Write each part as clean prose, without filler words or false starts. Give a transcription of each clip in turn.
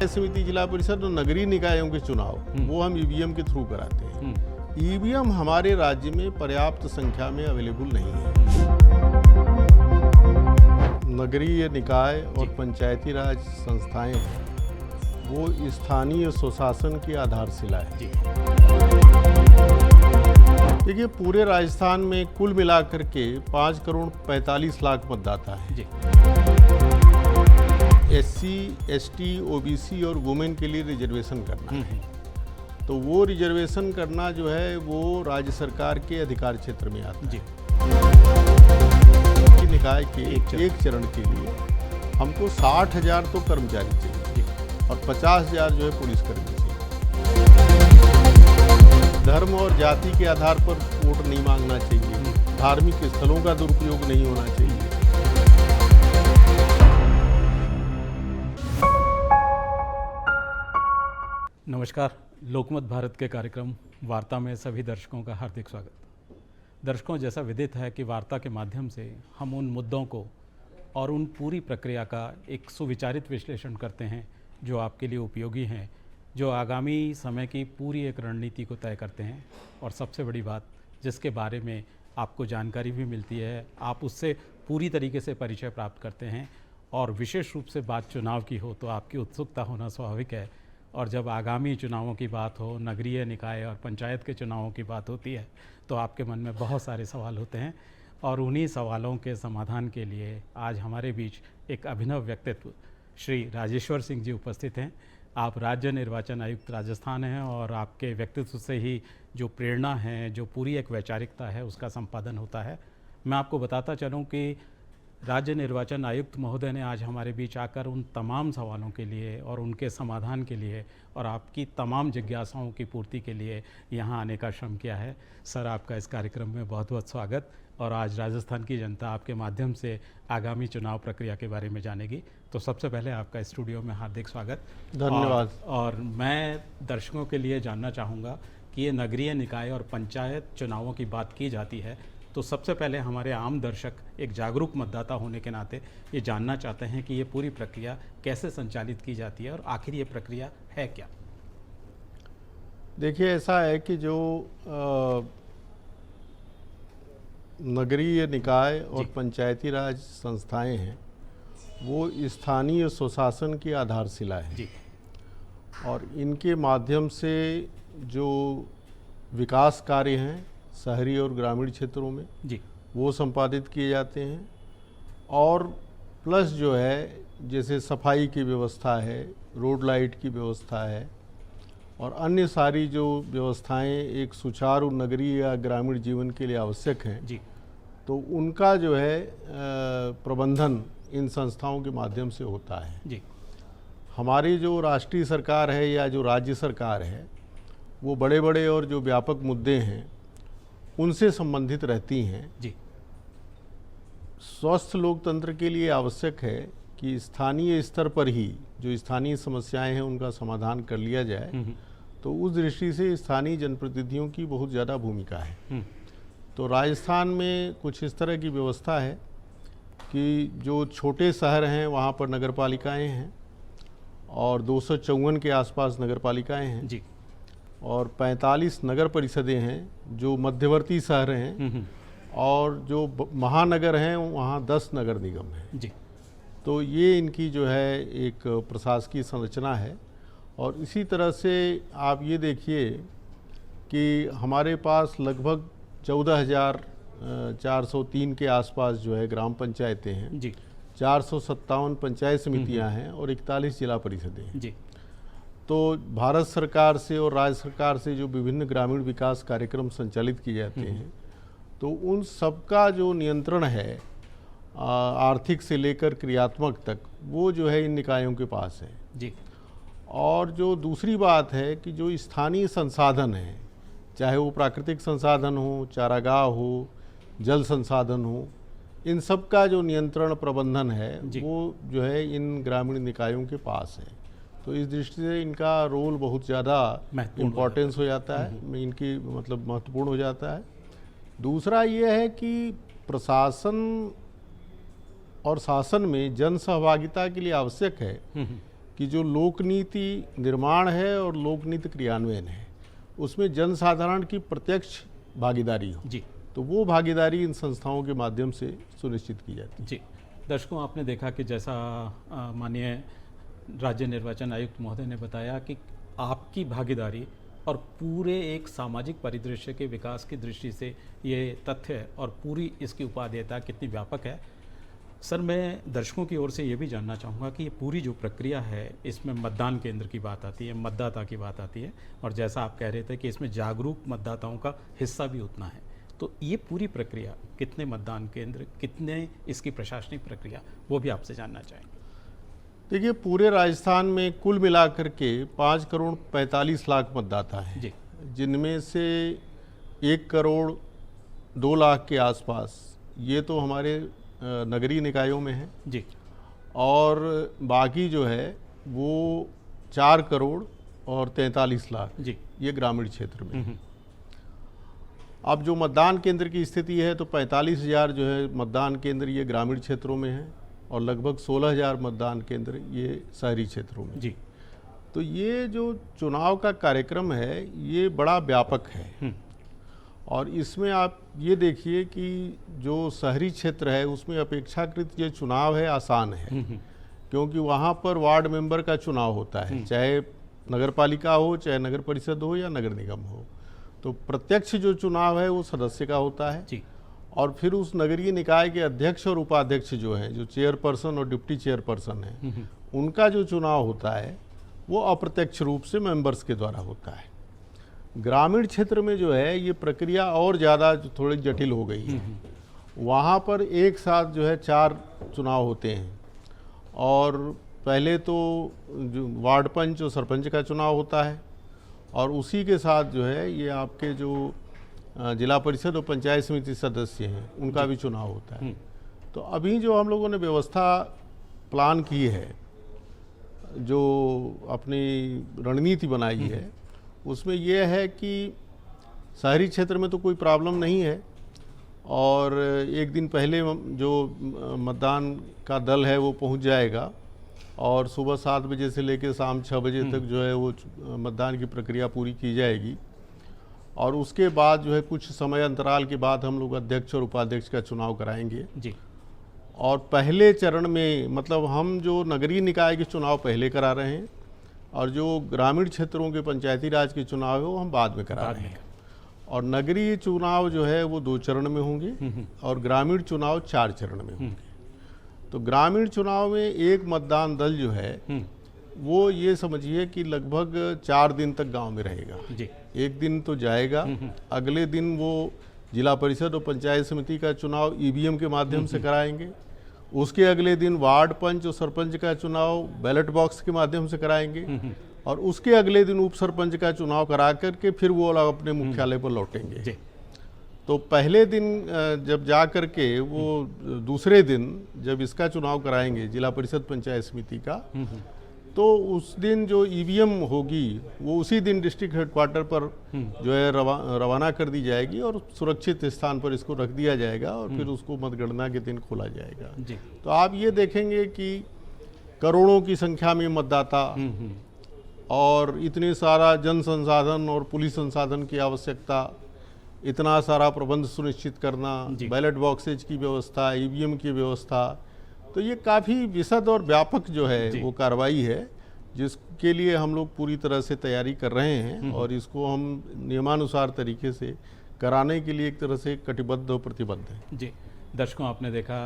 समिति, जिला परिषद और नगरीय निकायों के चुनाव वो हम ईवीएम के थ्रू कराते हैं। ईवीएम हमारे राज्य में पर्याप्त संख्या में अवेलेबल नहीं है। नगरीय निकाय और पंचायती राज संस्थाएं हैं, वो स्थानीय स्वशासन की आधारशिला है। देखिए, पूरे राजस्थान में कुल मिलाकर के 5 करोड़ 45 लाख मतदाता हैं। एससी, एसटी, ओबीसी और वुमेन के लिए रिजर्वेशन करना है, तो वो रिजर्वेशन करना जो है वो राज्य सरकार के अधिकार क्षेत्र में आता है। निकाय के एक चरण के लिए हमको 60,000 तो कर्मचारी चाहिए और 50,000 जो है पुलिसकर्मी चाहिए। धर्म और जाति के आधार पर वोट नहीं मांगना चाहिए, धार्मिक स्थलों का दुरुपयोग नहीं होना चाहिए। नमस्कार, लोकमत भारत के कार्यक्रम वार्ता में सभी दर्शकों का हार्दिक स्वागत। दर्शकों, जैसा विदित है कि वार्ता के माध्यम से हम उन मुद्दों को और उन पूरी प्रक्रिया का एक सुविचारित विश्लेषण करते हैं जो आपके लिए उपयोगी हैं, जो आगामी समय की पूरी एक रणनीति को तय करते हैं, और सबसे बड़ी बात जिसके बारे में आपको जानकारी भी मिलती है, आप उससे पूरी तरीके से परिचय प्राप्त करते हैं। और विशेष रूप से बात चुनाव की हो तो आपकी उत्सुकता होना स्वाभाविक है, और जब आगामी चुनावों की बात हो, नगरीय निकाय और पंचायत के चुनावों की बात होती है, तो आपके मन में बहुत सारे सवाल होते हैं। और उन्हीं सवालों के समाधान के लिए आज हमारे बीच एक अभिनव व्यक्तित्व श्री राजेश्वर सिंह जी उपस्थित हैं। आप राज्य निर्वाचन आयुक्त राजस्थान हैं, और आपके व्यक्तित्व से ही जो प्रेरणा है, जो पूरी एक वैचारिकता है, उसका संपादन होता है। मैं आपको बताता चलूं कि राज्य निर्वाचन आयुक्त महोदय ने आज हमारे बीच आकर उन तमाम सवालों के लिए और उनके समाधान के लिए और आपकी तमाम जिज्ञासाओं की पूर्ति के लिए यहाँ आने का श्रम किया है। सर, आपका इस कार्यक्रम में बहुत बहुत स्वागत। और आज राजस्थान की जनता आपके माध्यम से आगामी चुनाव प्रक्रिया के बारे में जानेगी, तो सबसे पहले आपका स्टूडियो में हार्दिक स्वागत। धन्यवाद। और मैं दर्शकों के लिए जानना चाहूँगा कि ये नगरीय निकाय और पंचायत चुनावों की बात की जाती है, तो सबसे पहले हमारे आम दर्शक एक जागरूक मतदाता होने के नाते ये जानना चाहते हैं कि ये पूरी प्रक्रिया कैसे संचालित की जाती है और आखिर ये प्रक्रिया है क्या? देखिए, ऐसा है कि जो नगरीय निकाय और पंचायती राज संस्थाएं हैं, वो स्थानीय स्वशासन की आधारशिला है जी। और इनके माध्यम से जो विकास कार्य हैं शहरी और ग्रामीण क्षेत्रों में जी, वो संपादित किए जाते हैं। और प्लस जो है, जैसे सफाई की व्यवस्था है, रोड लाइट की व्यवस्था है, और अन्य सारी जो व्यवस्थाएं एक सुचारू नगरीय या ग्रामीण जीवन के लिए आवश्यक हैं जी, तो उनका जो है प्रबंधन इन संस्थाओं के माध्यम से होता है जी। हमारी जो राष्ट्रीय सरकार है या जो राज्य सरकार है, वो बड़े बड़े और जो व्यापक मुद्दे हैं उनसे संबंधित रहती हैं जी। स्वस्थ लोकतंत्र के लिए आवश्यक है कि स्थानीय स्तर पर ही जो स्थानीय समस्याएं हैं उनका समाधान कर लिया जाए। तो उस दृष्टि से स्थानीय जनप्रतिनिधियों की बहुत ज़्यादा भूमिका है। तो राजस्थान में कुछ इस तरह की व्यवस्था है कि जो छोटे शहर हैं वहाँ पर नगर पालिकाएँ हैं, और 254 के आसपास नगर पालिकाएँ हैं जी, और 45 नगर परिषदें हैं जो मध्यवर्ती शहर हैं, और जो महानगर हैं वहाँ 10 नगर निगम हैं जी। तो ये इनकी जो है एक प्रशासकीय संरचना है। और इसी तरह से आप ये देखिए कि हमारे पास लगभग 14,403 के आसपास जो है ग्राम पंचायतें हैं जी, 457 पंचायत समितियाँ हैं, और 41 जिला परिषदें हैं जी। तो भारत सरकार से और राज्य सरकार से जो विभिन्न ग्रामीण विकास कार्यक्रम संचालित किए जाते हैं, तो उन सबका जो नियंत्रण है आर्थिक से लेकर क्रियात्मक तक, वो जो है इन निकायों के पास है जी। और जो दूसरी बात है कि जो स्थानीय संसाधन हैं, चाहे वो प्राकृतिक संसाधन हो, चारागाह हो, जल संसाधन हो, इन सब का जो नियंत्रण प्रबंधन है वो जो है इन ग्रामीण निकायों के पास है। तो इस दृष्टि से इनका रोल बहुत ज़्यादा इम्पोर्टेंस हो जाता है, इनकी मतलब महत्वपूर्ण हो जाता है। दूसरा ये है कि प्रशासन और शासन में जन सहभागिता के लिए आवश्यक है कि जो लोक नीति निर्माण है और लोक नीति क्रियान्वयन है, उसमें जनसाधारण की प्रत्यक्ष भागीदारी हो जी। तो वो भागीदारी इन संस्थाओं के माध्यम से सुनिश्चित की जाती है। जी। दर्शकों, आपने देखा कि जैसा माननीय राज्य निर्वाचन आयुक्त महोदय ने बताया कि आपकी भागीदारी और पूरे एक सामाजिक परिदृश्य के विकास की दृष्टि से ये तथ्य और पूरी इसकी उपादेयता कितनी व्यापक है। सर, मैं दर्शकों की ओर से ये भी जानना चाहूँगा कि ये पूरी जो प्रक्रिया है, इसमें मतदान केंद्र की बात आती है, मतदाता की बात आती है, और जैसा आप कह रहे थे कि इसमें जागरूक मतदाताओं का हिस्सा भी उतना है, तो ये पूरी प्रक्रिया, कितने मतदान केंद्र, कितने इसकी प्रशासनिक प्रक्रिया, वो भी आपसे जानना चाहेंगे। देखिए, पूरे राजस्थान में कुल मिलाकर के 5 करोड़ 45 लाख मतदाता हैं जी। जिनमें से 1 करोड़ 2 लाख के आसपास ये तो हमारे नगरीय निकायों में है जी। और बाकी जो है वो 4 करोड़ और 43 लाख जी। ये ग्रामीण क्षेत्र में है। अब जो मतदान केंद्र की स्थिति है तो 45,000 जो है मतदान केंद्र ये ग्रामीण क्षेत्रों में है और लगभग 16,000 मतदान केंद्र ये शहरी क्षेत्रों में। जी। तो ये जो चुनाव का कार्यक्रम है ये बड़ा व्यापक है और इसमें आप ये देखिए कि जो शहरी क्षेत्र है उसमें अपेक्षाकृत ये चुनाव है आसान है, क्योंकि वहाँ पर वार्ड मेंबर का चुनाव होता है, चाहे नगर पालिका हो, चाहे नगर परिषद हो या नगर निगम हो। तो प्रत्यक्ष जो चुनाव है वो सदस्य का होता है जी। और फिर उस नगरीय निकाय के अध्यक्ष और उपाध्यक्ष जो हैं, जो चेयरपर्सन और डिप्टी चेयरपर्सन हैं, उनका जो चुनाव होता है वो अप्रत्यक्ष रूप से मेंबर्स के द्वारा होता है। ग्रामीण क्षेत्र में जो है ये प्रक्रिया और ज़्यादा थोड़ी जटिल हो गई है। वहाँ पर एक साथ जो है 4 चुनाव होते हैं और पहले तो जो वार्ड पंच और सरपंच का चुनाव होता है और उसी के साथ जो है ये आपके जो जिला परिषद और पंचायत समिति सदस्य हैं उनका भी चुनाव होता है। तो अभी जो हम लोगों ने व्यवस्था प्लान की है, जो अपनी रणनीति बनाई है, उसमें यह है कि शहरी क्षेत्र में तो कोई प्रॉब्लम नहीं है और एक दिन पहले जो मतदान का दल है वो पहुंच जाएगा और सुबह 7 बजे से लेकर शाम 6 बजे तक जो है वो मतदान की प्रक्रिया पूरी की जाएगी और उसके बाद जो है कुछ समय अंतराल के बाद हम लोग अध्यक्ष और उपाध्यक्ष का चुनाव कराएंगे जी। और पहले चरण में मतलब हम जो नगरीय निकाय के चुनाव पहले करा रहे हैं और जो ग्रामीण क्षेत्रों के पंचायती राज के चुनाव है वो हम बाद में करा रहे हैं और नगरीय चुनाव जो है वो 2 चरण में होंगे और ग्रामीण चुनाव 4 चरण में होंगे। तो ग्रामीण चुनाव में एक मतदान दल जो है वो ये समझिए कि लगभग 4 दिन तक गांव में रहेगा जी। एक दिन तो जाएगा, अगले दिन वो जिला परिषद और पंचायत समिति का चुनाव ईवीएम के माध्यम से कराएंगे, उसके अगले दिन वार्ड पंच और सरपंच का चुनाव बैलेट बॉक्स के माध्यम से कराएंगे और उसके अगले दिन उप सरपंच का चुनाव करा करके फिर वो लोग अपने मुख्यालय पर लौटेंगे। तो पहले दिन जब जा कर के वो दूसरे दिन जब इसका चुनाव कराएंगे जिला परिषद पंचायत समिति का, तो उस दिन जो ईवीएम होगी वो उसी दिन डिस्ट्रिक्ट हेडक्वार्टर पर जो है रवाना कर दी जाएगी और सुरक्षित स्थान पर इसको रख दिया जाएगा और फिर उसको मतगणना के दिन खोला जाएगा जी। तो आप ये देखेंगे कि करोड़ों की संख्या में मतदाता और इतने सारा जन संसाधन और पुलिस संसाधन की आवश्यकता, इतना सारा प्रबंध सुनिश्चित करना, बैलेट बॉक्सेज की व्यवस्था, ईवीएम की व्यवस्था, तो ये काफ़ी विशद और व्यापक जो है वो कार्रवाई है जिसके लिए हम लोग पूरी तरह से तैयारी कर रहे हैं और इसको हम नियमानुसार तरीके से कराने के लिए एक तरह से कटिबद्ध और प्रतिबद्ध हैं जी। दर्शकों, आपने देखा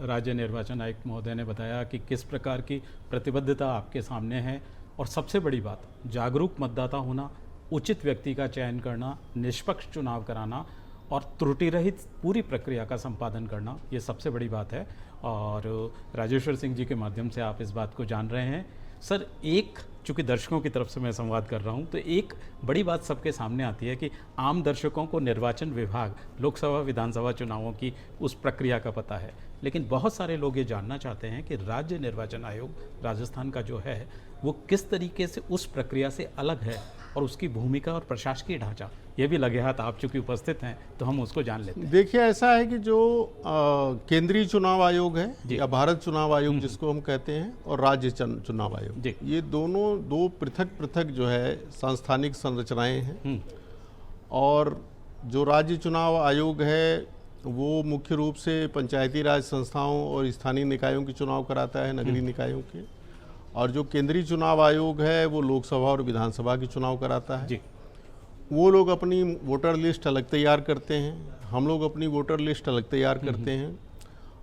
राज्य निर्वाचन आयुक्त महोदय ने बताया कि किस प्रकार की प्रतिबद्धता आपके सामने है और सबसे बड़ी बात जागरूक मतदाता होना, उचित व्यक्ति का चयन करना, निष्पक्ष चुनाव कराना और त्रुटि रहित पूरी प्रक्रिया का संपादन करना, ये सबसे बड़ी बात है और राजेश्वर सिंह जी के माध्यम से आप इस बात को जान रहे हैं। सर, एक चूँकि दर्शकों की तरफ से मैं संवाद कर रहा हूँ तो एक बड़ी बात सबके सामने आती है कि आम दर्शकों को निर्वाचन विभाग लोकसभा विधानसभा चुनावों की उस प्रक्रिया का पता है, लेकिन बहुत सारे लोग ये जानना चाहते हैं कि राज्य निर्वाचन आयोग राजस्थान का जो है वो किस तरीके से उस प्रक्रिया से अलग है और उसकी भूमिका और प्रशासकीय ढांचा, ये भी लगे हाथ आप चूंकि उपस्थित हैं तो हम उसको जान लेते हैं। देखिए, ऐसा है कि जो केंद्रीय चुनाव आयोग है या भारत चुनाव आयोग जिसको हम कहते हैं, और राज्य चुनाव आयोग, ये दोनों दो पृथक पृथक जो है सांस्थानिक संरचनाएं हैं। और जो राज्य चुनाव आयोग है वो मुख्य रूप से पंचायती राज संस्थाओं और स्थानीय निकायों के चुनाव कराता है, नगरीय निकायों के। और जो केंद्रीय चुनाव आयोग है वो लोकसभा और विधानसभा के चुनाव कराता है। जी। वो लोग अपनी वोटर लिस्ट अलग तैयार करते हैं, हम लोग अपनी वोटर लिस्ट अलग तैयार करते हैं।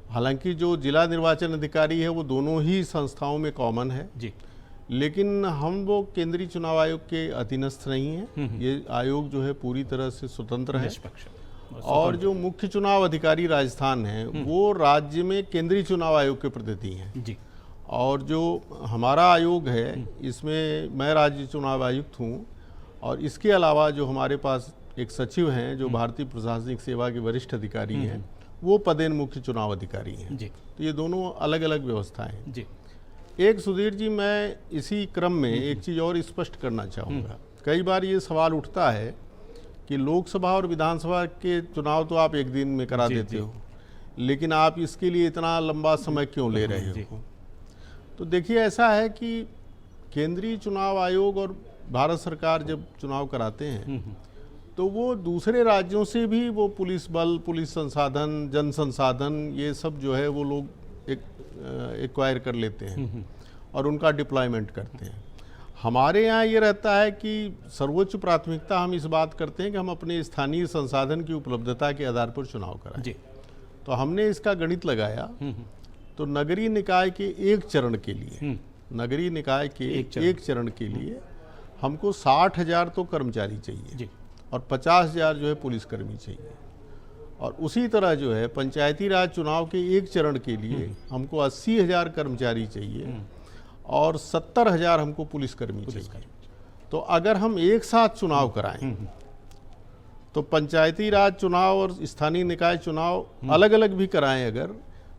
हालांकि जो जिला निर्वाचन अधिकारी है वो दोनों ही संस्थाओं में कॉमन है जी, लेकिन हम वो केंद्रीय चुनाव आयोग के अधीनस्थ नहीं हैं। ये आयोग जो है पूरी तरह से स्वतंत्र है। निष्पक्ष और जो मुख्य चुनाव अधिकारी राजस्थान है वो राज्य में केंद्रीय चुनाव आयोग के प्रतिनिधि हैं जी। और जो हमारा आयोग है इसमें मैं राज्य चुनाव आयुक्त हूँ, और इसके अलावा जो हमारे पास एक सचिव हैं जो भारतीय प्रशासनिक सेवा के वरिष्ठ अधिकारी हैं, वो पदेन मुख्य चुनाव अधिकारी हैं जी। तो ये दोनों अलग अलग व्यवस्थाएं हैं जी। एक सुधीर जी, मैं इसी क्रम में एक चीज़ और स्पष्ट करना चाहूँगा। कई बार ये सवाल उठता है कि लोकसभा और विधानसभा के चुनाव तो आप एक दिन में करा देते हो, लेकिन आप इसके लिए इतना लंबा समय क्यों ले रहे हो? तो देखिए, ऐसा है कि केंद्रीय चुनाव आयोग और भारत सरकार जब चुनाव कराते हैं तो वो दूसरे राज्यों से भी वो पुलिस बल, पुलिस संसाधन, जन संसाधन, ये सब जो है वो लोग एक्वायर कर लेते हैं और उनका डिप्लॉयमेंट करते हैं। हमारे यहाँ ये रहता है कि सर्वोच्च प्राथमिकता हम इस बात करते हैं कि हम अपने स्थानीय संसाधन की उपलब्धता के आधार पर चुनाव कराएं। जी। तो हमने इसका गणित लगाया। तो नगरीय निकाय के एक चरण के लिए, नगरीय निकाय के एक चरण के लिए हमको 60,000 तो कर्मचारी चाहिए जी। और 50,000 जो है पुलिसकर्मी चाहिए। और उसी तरह जो है पंचायती राज चुनाव के एक चरण के लिए हमको 80,000 कर्मचारी चाहिए और 70,000 हमको पुलिसकर्मी चाहिए। तो अगर हम एक साथ चुनाव कराएं तो पंचायती राज चुनाव और स्थानीय निकाय चुनाव अलग अलग भी कराएं अगर,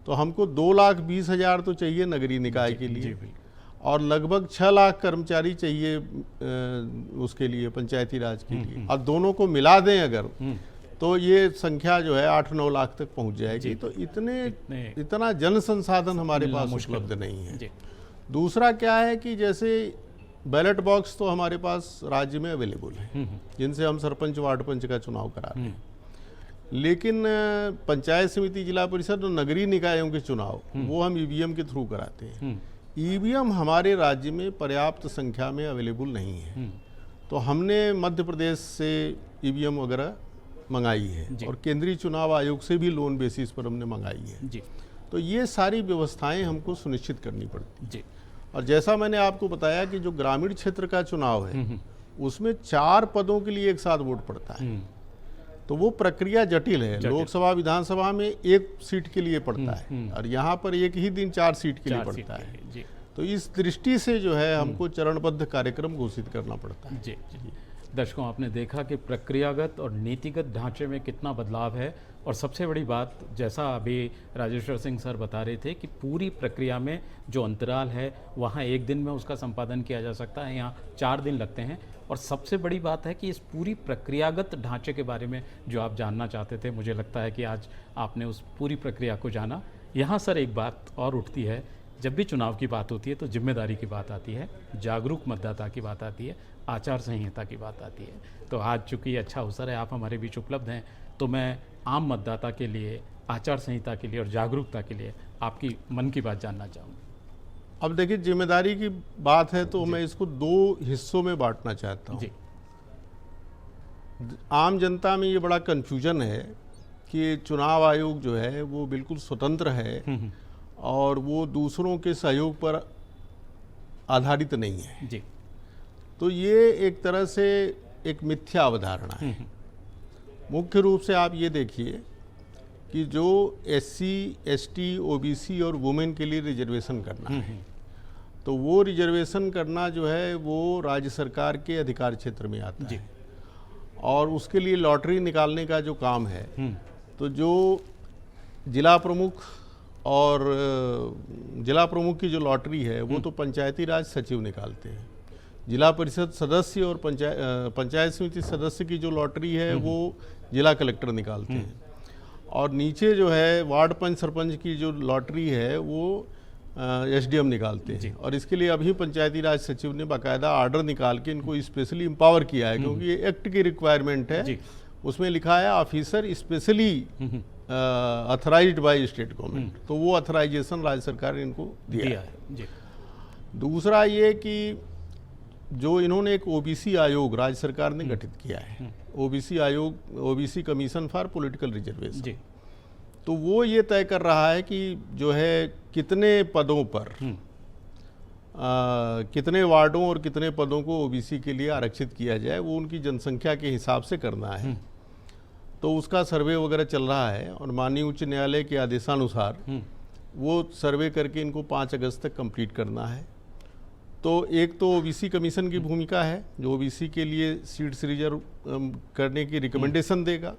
तो हमको 2,20,000 तो चाहिए नगरीय निकाय के लिए और लगभग 6 लाख कर्मचारी चाहिए उसके लिए, पंचायती राज के लिए। और दोनों को मिला दें अगर तो ये संख्या जो है 8-9 लाख तक पहुंच जाएगी। तो इतना जन संसाधन हमारे पास उपलब्ध नहीं है। दूसरा क्या है कि जैसे बैलेट बॉक्स तो हमारे पास राज्य में अवेलेबल है जिनसे हम सरपंच, वार्ड पंच का चुनाव करा रहे हैं, लेकिन पंचायत समिति, जिला परिषद और नगरीय निकायों के चुनाव वो हम ईवीएम के थ्रू कराते हैं। ईवीएम हमारे राज्य में पर्याप्त संख्या में अवेलेबल नहीं है, तो हमने मध्य प्रदेश से ईवीएम वगैरह मंगाई है और केंद्रीय चुनाव आयोग से भी लोन बेसिस पर हमने मंगाई है जी। तो ये सारी व्यवस्थाएं हमको सुनिश्चित करनी पड़ती जी। और जैसा मैंने आपको बताया कि जो ग्रामीण क्षेत्र का चुनाव है उसमें 4 पदों के लिए एक साथ वोट पड़ता है, तो वो प्रक्रिया जटिल है। लोकसभा, विधानसभा में 1 सीट के लिए पड़ता है और यहाँ पर एक ही दिन 4 सीट के लिए पड़ता है। तो इस दृष्टि से जो है हमको चरणबद्ध कार्यक्रम घोषित करना पड़ता है। जी। दर्शकों, आपने देखा कि प्रक्रियागत और नीतिगत ढांचे में कितना बदलाव है। और सबसे बड़ी बात, जैसा अभी राजेश्वर सिंह सर बता रहे थे कि पूरी प्रक्रिया में जो अंतराल है वहाँ एक दिन में उसका संपादन किया जा सकता है, यहाँ 4 दिन लगते हैं। और सबसे बड़ी बात है कि इस पूरी प्रक्रियागत ढांचे के बारे में जो आप जानना चाहते थे, मुझे लगता है कि आज आपने उस पूरी प्रक्रिया को जाना। यहाँ सर एक बात और उठती है, जब भी चुनाव की बात होती है तो जिम्मेदारी की बात आती है, जागरूक मतदाता की बात आती है, आचार संहिता की बात आती है। तो आज चूँकि अच्छा अवसर है, आप हमारे बीच उपलब्ध हैं, तो मैं आम मतदाता के लिए, आचार संहिता के लिए और जागरूकता के लिए आपकी मन की बात जानना चाहूँगा। अब देखिए, जिम्मेदारी की बात है तो मैं इसको 2 हिस्सों में बांटना चाहता हूँ। आम जनता में ये बड़ा कन्फ्यूजन है कि चुनाव आयोग जो है वो बिल्कुल स्वतंत्र है और वो दूसरों के सहयोग पर आधारित नहीं है जी। तो ये एक तरह से एक मिथ्या अवधारणा है। मुख्य रूप से आप ये देखिए कि जो SC, ST, OBC और वुमेन के लिए रिजर्वेशन करना है, तो वो रिजर्वेशन करना जो है वो राज्य सरकार के अधिकार क्षेत्र में आता है और उसके लिए लॉटरी निकालने का जो काम है, तो जो जिला प्रमुख और जिला प्रमुख की जो लॉटरी है वो तो पंचायती राज सचिव निकालते हैं। जिला परिषद सदस्य और पंचायत समिति सदस्य की जो लॉटरी है वो जिला कलेक्टर निकालते हैं। और नीचे जो है वार्ड पंच सरपंच की जो लॉटरी है वो एसडीएम निकालते हैं। और इसके लिए अभी पंचायती राज सचिव ने बाकायदा ऑर्डर निकाल के इनको स्पेशली एम्पावर किया है, क्योंकि ये एक्ट की रिक्वायरमेंट है। उसमें लिखा है officer specially authorised by state government, तो वो अथराइजेशन राज्य सरकार ने इनको दिया है। दूसरा ये कि जो इन्होंने एक ओबीसी आयोग राज्य सरकार ने गठित किया है, ओबीसी आयोग, OBC commission for political reservation, तो वो ये तय कर रहा है कि जो है कितने पदों पर कितने वार्डों और कितने पदों को ओबीसी के लिए आरक्षित किया जाए, वो उनकी जनसंख्या के हिसाब से करना है। तो उसका सर्वे वगैरह चल रहा है और माननीय उच्च न्यायालय के आदेशानुसार वो सर्वे करके इनको 5 अगस्त तक कंप्लीट करना है। तो एक तो ओबीसी कमीशन की भूमिका है जो ओबीसी के लिए सीट्स रिजर्व करने की रिकमेंडेशन देगा।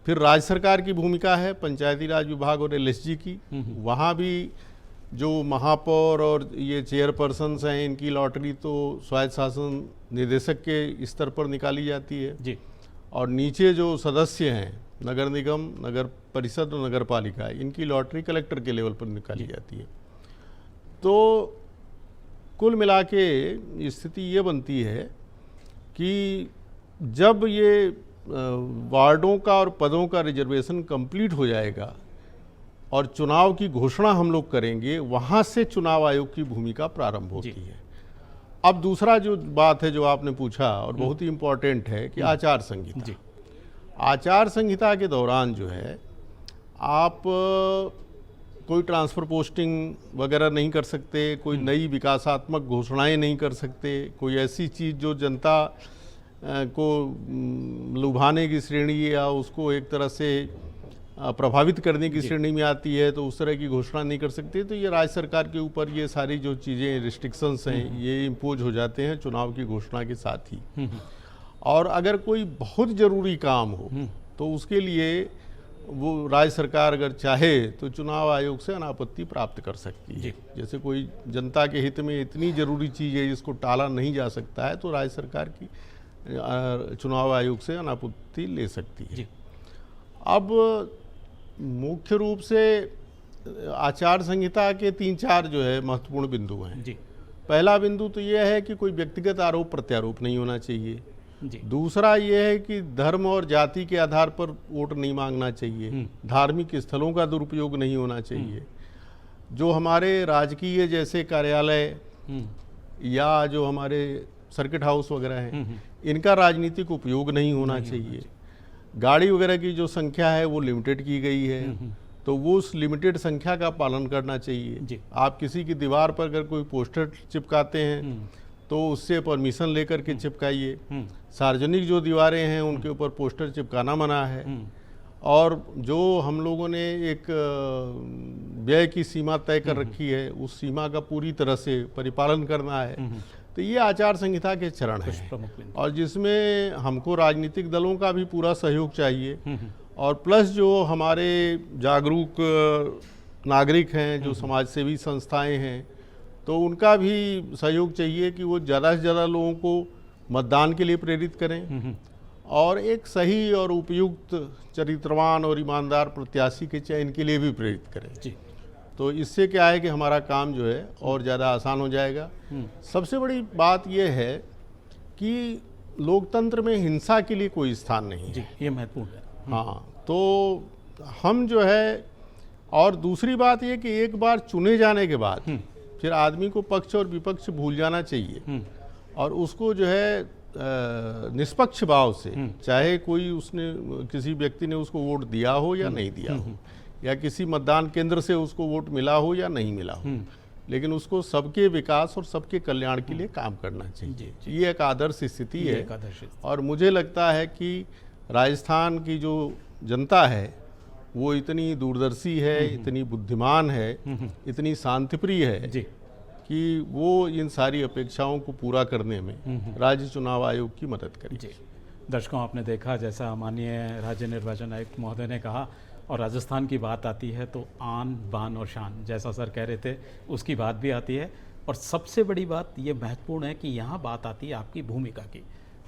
फिर राज्य सरकार की भूमिका है पंचायती राज विभाग और एलएसजी की, वहाँ भी जो महापौर और ये चेयरपर्सन्स हैं इनकी लॉटरी तो स्वायत्त शासन निदेशक के स्तर पर निकाली जाती है जी। और नीचे जो सदस्य हैं नगर निगम, नगर परिषद और नगर पालिका, इनकी लॉटरी कलेक्टर के लेवल पर निकाली जाती है। तो कुल मिला के स्थिति ये बनती है कि जब ये वार्डों का और पदों का रिजर्वेशन कंप्लीट हो जाएगा और चुनाव की घोषणा हम लोग करेंगे, वहाँ से चुनाव आयोग की भूमिका प्रारंभ होती है। अब दूसरा जो बात है जो आपने पूछा और बहुत ही इम्पोर्टेंट है कि आचार संहिता। आचार संहिता के दौरान जो है आप कोई ट्रांसफ़र पोस्टिंग वगैरह नहीं कर सकते, कोई नई विकासात्मक घोषणाएं नहीं कर सकते, कोई ऐसी चीज़ जो जनता को लुभाने की श्रेणी या उसको एक तरह से प्रभावित करने की श्रेणी में आती है, तो उस तरह की घोषणा नहीं कर सकते। तो ये राज्य सरकार के ऊपर ये सारी जो चीज़ें रिस्ट्रिक्शंस हैं ये इम्पोज हो जाते हैं चुनाव की घोषणा के साथ ही। और अगर कोई बहुत ज़रूरी काम हो तो उसके लिए वो राज्य सरकार अगर चाहे तो चुनाव आयोग से अनापत्ति प्राप्त कर सकती है। जैसे कोई जनता के हित में इतनी ज़रूरी चीज़ है जिसको टाला नहीं जा सकता है, तो राज्य सरकार की चुनाव आयोग से अनापत्ति ले सकती है। अब मुख्य रूप से आचार संहिता के 3-4 जो है महत्वपूर्ण बिंदु हैं। पहला बिंदु तो यह है कि कोई व्यक्तिगत आरोप प्रत्यारोप नहीं होना चाहिए। दूसरा ये है कि धर्म और जाति के आधार पर वोट नहीं मांगना चाहिए। धार्मिक स्थलों का दुरुपयोग नहीं होना चाहिए। जो हमारे राजकीय जैसे कार्यालय या जो हमारे सर्किट हाउस वगैरह हैं, इनका राजनीतिक उपयोग नहीं होना चाहिए। गाड़ी वगैरह की जो संख्या है वो लिमिटेड की गई है, तो वो उस लिमिटेड संख्या का पालन करना चाहिए। आप किसी की दीवार पर अगर कोई पोस्टर चिपकाते हैं तो उससे परमिशन लेकर के चिपकाइए। सार्वजनिक जो दीवारें हैं उनके ऊपर पोस्टर चिपकाना मना है। और जो हम लोगों ने एक व्यय की सीमा तय कर रखी है, उस सीमा का पूरी तरह से परिपालन करना है। तो ये आचार संहिता के चरण हैं और जिसमें हमको राजनीतिक दलों का भी पूरा सहयोग चाहिए और प्लस जो हमारे जागरूक नागरिक हैं, जो समाज सेवी संस्थाएं हैं, तो उनका भी सहयोग चाहिए कि वो ज़्यादा से ज़्यादा लोगों को मतदान के लिए प्रेरित करें और एक सही और उपयुक्त चरित्रवान और ईमानदार प्रत्याशी के चयन के लिए भी प्रेरित करें। तो इससे क्या है कि हमारा काम जो है और ज़्यादा आसान हो जाएगा। सबसे बड़ी बात यह है कि लोकतंत्र में हिंसा के लिए कोई स्थान नहीं है। ये महत्वपूर्ण है। हाँ, तो हम जो है, और दूसरी बात ये कि एक बार चुने जाने के बाद फिर आदमी को पक्ष और विपक्ष भूल जाना चाहिए और उसको जो है निष्पक्ष भाव से, चाहे कोई उसने किसी व्यक्ति ने उसको वोट दिया हो या नहीं दिया हो, या किसी मतदान केंद्र से उसको वोट मिला हो या नहीं मिला हो, लेकिन उसको सबके विकास और सबके कल्याण के लिए काम करना चाहिए। ये एक आदर्श स्थिति है और मुझे लगता है कि राजस्थान की जो जनता है वो इतनी दूरदर्शी है, इतनी बुद्धिमान है, इतनी शांतिप्रिय है कि वो इन सारी अपेक्षाओं को पूरा करने में राज्य चुनाव आयोग की मदद करेगी। दर्शकों, आपने देखा जैसा माननीय राज्य निर्वाचन आयुक्त महोदय ने कहा, और राजस्थान की बात आती है तो आन बान और शान, जैसा सर कह रहे थे उसकी बात भी आती है। और सबसे बड़ी बात ये महत्वपूर्ण है कि यहाँ बात आती है आपकी भूमिका की।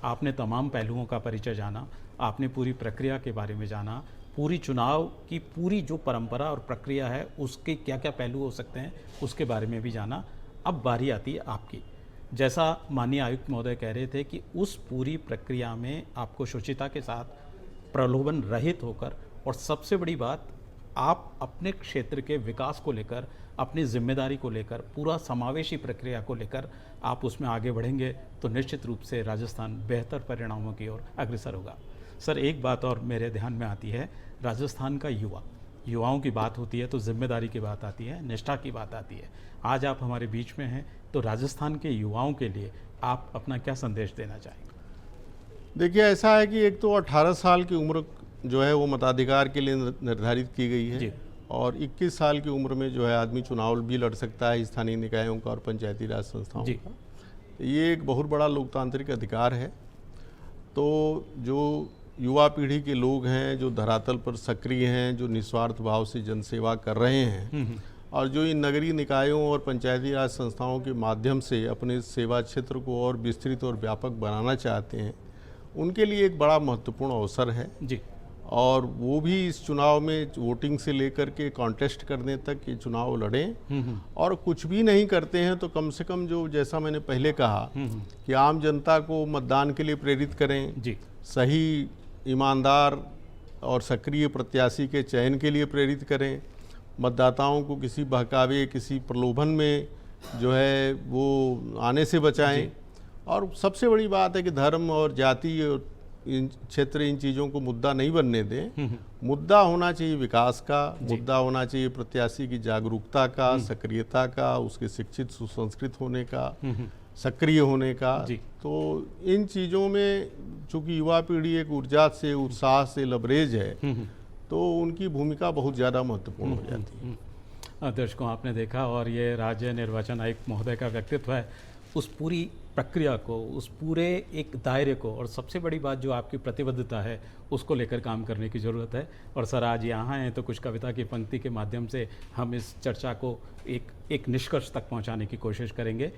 आपने तमाम पहलुओं का परिचय जाना, आपने पूरी प्रक्रिया के बारे में जाना, पूरी चुनाव की पूरी जो परंपरा और प्रक्रिया है उसके क्या क्या पहलू हो सकते हैं उसके बारे में भी जाना। अब बारी आती है आपकी। जैसा माननीय आयुक्त महोदय कह रहे थे कि उस पूरी प्रक्रिया में आपको शुचिता के साथ, प्रलोभन रहित होकर, और सबसे बड़ी बात आप अपने क्षेत्र के विकास को लेकर, अपनी जिम्मेदारी को लेकर, पूरा समावेशी प्रक्रिया को लेकर आप उसमें आगे बढ़ेंगे तो निश्चित रूप से राजस्थान बेहतर परिणामों की ओर अग्रसर होगा। सर, एक बात और मेरे ध्यान में आती है, राजस्थान का युवाओं की बात होती है तो जिम्मेदारी की बात आती है, निष्ठा की बात आती है। आज आप हमारे बीच में हैं तो राजस्थान के युवाओं के लिए आप अपना क्या संदेश देना चाहेंगे? देखिए, ऐसा है कि एक तो 18 साल की उम्र जो है वो मताधिकार के लिए निर्धारित की गई है और 21 साल की उम्र में जो है आदमी चुनाव भी लड़ सकता है स्थानीय निकायों का और पंचायती राज संस्थाओं का। तो ये एक बहुत बड़ा लोकतांत्रिक अधिकार है। तो जो युवा पीढ़ी के लोग हैं, जो धरातल पर सक्रिय हैं, जो निस्वार्थ भाव से जनसेवा कर रहे हैं और जो इन नगरीय निकायों और पंचायती राज संस्थाओं के माध्यम से अपने सेवा क्षेत्र को और विस्तृत और व्यापक बनाना चाहते हैं, उनके लिए एक बड़ा महत्वपूर्ण अवसर है जी। और वो भी इस चुनाव में वोटिंग से लेकर के कॉन्टेस्ट करने तक ये चुनाव लड़ें। और कुछ भी नहीं करते हैं तो कम से कम जो, जैसा मैंने पहले कहा कि आम जनता को मतदान के लिए प्रेरित करें जी। सही, ईमानदार और सक्रिय प्रत्याशी के चयन के लिए प्रेरित करें। मतदाताओं को किसी बहकावे, किसी प्रलोभन में जो है वो आने से बचाएं। और सबसे बड़ी बात है कि धर्म और जाति और इन क्षेत्र, इन चीज़ों को मुद्दा नहीं बनने दें। मुद्दा होना चाहिए विकास का, मुद्दा होना चाहिए प्रत्याशी की जागरूकता का, सक्रियता का, उसके शिक्षित सुसंस्कृत होने का, सक्रिय होने का। तो इन चीज़ों में चूंकि युवा पीढ़ी एक ऊर्जा से, उत्साह से लबरेज है, तो उनकी भूमिका बहुत ज़्यादा महत्वपूर्ण हो जाती है। दर्शकों, आपने देखा और ये राज्य निर्वाचन आयुक्त महोदय का व्यक्तित्व है, उस पूरी प्रक्रिया को, उस पूरे एक दायरे को, और सबसे बड़ी बात जो आपकी प्रतिबद्धता है उसको लेकर काम करने की ज़रूरत है। और सर आज यहाँ हैं तो कुछ कविता की पंक्ति के माध्यम से हम इस चर्चा को एक निष्कर्ष तक पहुँचाने की कोशिश करेंगे।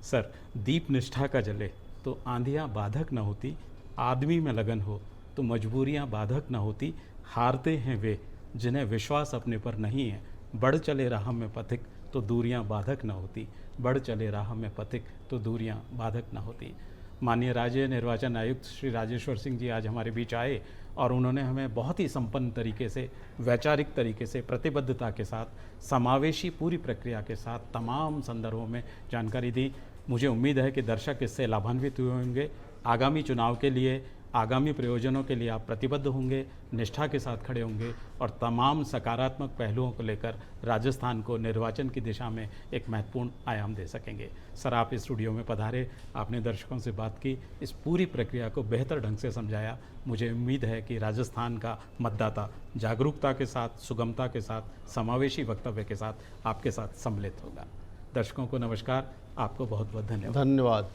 सर, दीप निष्ठा का जले तो आंधियाँ बाधक न होती, आदमी में लगन हो तो मजबूरियाँ बाधक न होती, हारते हैं वे जिन्हें विश्वास अपने पर नहीं है, बढ़ चले राह में पथिक तो दूरियां बाधक न होती, बढ़ चले राह में पथिक तो दूरियां बाधक न होती। माननीय राज्य निर्वाचन आयुक्त श्री राजेश्वर सिंह जी आज हमारे बीच आए और उन्होंने हमें बहुत ही संपन्न तरीके से, वैचारिक तरीके से, प्रतिबद्धता के साथ, समावेशी पूरी प्रक्रिया के साथ तमाम संदर्भों में जानकारी दी। मुझे उम्मीद है कि दर्शक इससे लाभान्वित हुए होंगे। आगामी चुनाव के लिए, आगामी प्रयोजनों के लिए आप प्रतिबद्ध होंगे, निष्ठा के साथ खड़े होंगे और तमाम सकारात्मक पहलुओं को लेकर राजस्थान को निर्वाचन की दिशा में एक महत्वपूर्ण आयाम दे सकेंगे। सर, आप इस स्टूडियो में पधारे, आपने दर्शकों से बात की, इस पूरी प्रक्रिया को बेहतर ढंग से समझाया। मुझे उम्मीद है कि राजस्थान का मतदाता जागरूकता के साथ, सुगमता के साथ, समावेशी वक्तव्य के साथ आपके साथ सम्मिलित होगा। दर्शकों को नमस्कार, आपको बहुत बहुत धन्यवाद।